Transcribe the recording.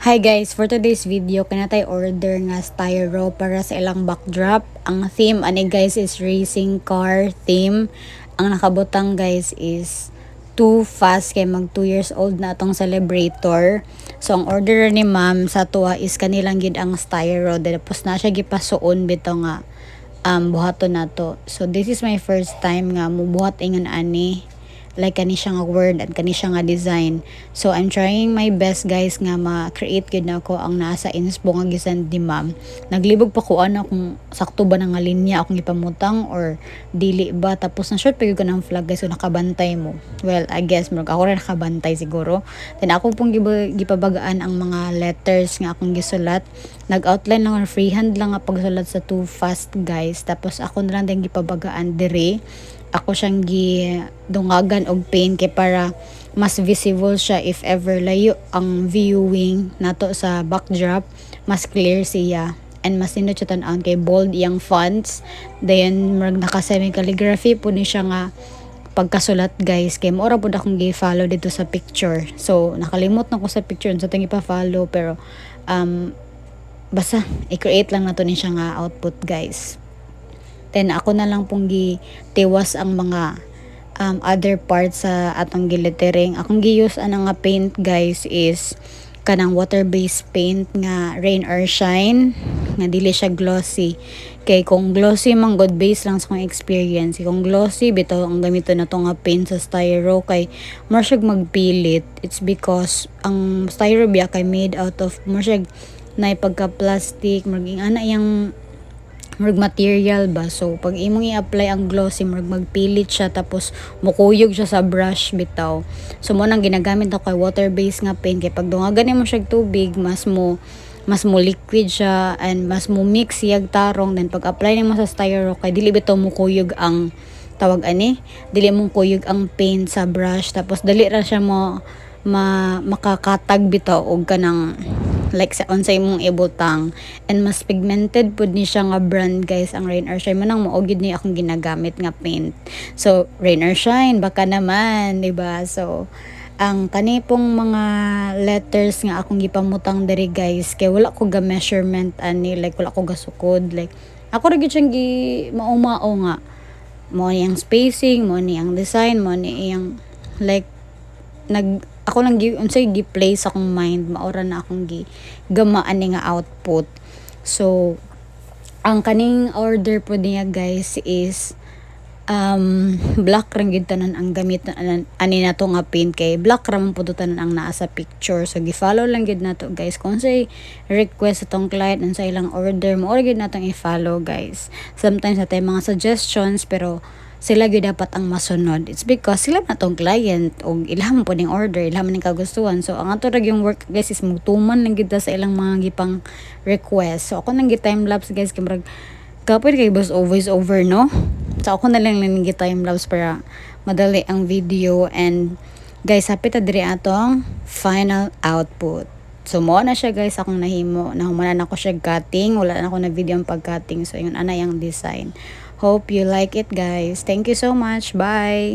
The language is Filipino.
Hi guys, for today's video, kanatay order nga styro para sa ilang backdrop. Ang theme ani guys is racing car theme. Ang nakabutang guys is too fast kay mag 2 years old na atong celebrator. So ang order ni ma'am sa tuwa is kanilang gid ang styro. Tapos na siya gipasuon bito nga buhaton nato. So this is my first time nga mubuhat ingon ani, like kani siya nga word at kani siya nga design. So I'm trying my best guys nga ma-create gid na ko ang nasa inspo nga gisend ni ma'am. Naglibog pa ko ano kung sakto ba na nga linya akong ipamutang or dili ba, tapos na short pa gyud kanang flag guys, so nakabantay mo. Well, I guess ako rin nakabantay siguro. Then ako pong gipabagaan ang mga letters nga akong gisulat. Nag-outline lang, freehand lang nga pagsulat sa too fast guys. Tapos ako na lang din gipabagaan dire. Ako siyang gidungagan og paint kay para mas visible siya if ever layo ang viewing nato sa backdrop, mas clear siya and mas nindot siya tan-awon kay bold iyang fonts. Then murag naka semi calligraphy po ni siya nga pagkasulat guys, kay mora pud akong gi-follow dito sa picture. So nakalimot na ko sa picture sa tingi pa follow, pero basta i-create lang nato ni siya nga output guys. Then ako na lang pong gitiwas ang mga other parts sa atong gilettering. Akong gi-use nga paint guys is kanang water-based paint nga Rain or Shine, nga dili siya glossy. Kay kung glossy man good base lang sa akong experience. Kung glossy bitaw ang gamito na to nga paint sa styro kay more siya magpilit. It's because ang styro biya kay made out of more siya na pagka plastic, maging ana yang material ba. So pag imong i-apply ang glossy, magpilit siya tapos mukuyog siya sa brush bitaw. So mo nang ginagamit ako kay water based nga paint, kay pag dungagan mo siya tubig, mas mo liquid siya and mas mo mix siyag tarong. Then pag apply nimo sa styro kay dili bitaw mukuyog ang tawag ani, dili mo kuyog ang paint sa brush, tapos dali ra siya mo makakatag bitaw og kanang like sa unsay mong ibutang. And mas pigmented pud ni siya nga brand guys ang Rain or Shine. Manang mao gid ni akong ginagamit nga paint. So Rain or Shine baka naman, di ba? So ang kanipong mga letters nga akong gipamutang diri guys, kay wala ko ga measurement ani, like wala ko ga sukod, like ako ra gyud siyang gi mao nga mo ni ang spacing, mo ni ang design, mo ni ang like ako lang unsay gi-place akong mind, maora na akong gamaan ni nga output. So ang kaning order po niya guys is black rang gid tanan ang gamit ani nato nga paint, kay black ra man pud tanan ang naa sa picture. So gi-follow lang gid nato guys kung say request atong client sa ilang order, mo gid natong i-follow guys. Sometimes natay mga suggestions pero sila gyud dapat ang masunod. It's because sila na tong client og ilham po ning order, ilham ning kagustuhan. So ang ato ra yung work guys is mutuman lang gid sa ilang mga gipang request. So ako nang gi-time lapse guys kay murag kapit kay boss voice over no. So ako na lang gi-time lapse para madali ang video. And guys, hapit ta diri atong final output. So mo na siya guys akong nahimo. Nahumanan ako siya cutting, wala na ako na video ang pag-cutting. So yun ana yung design. Hope you like it guys. Thank you so much. Bye.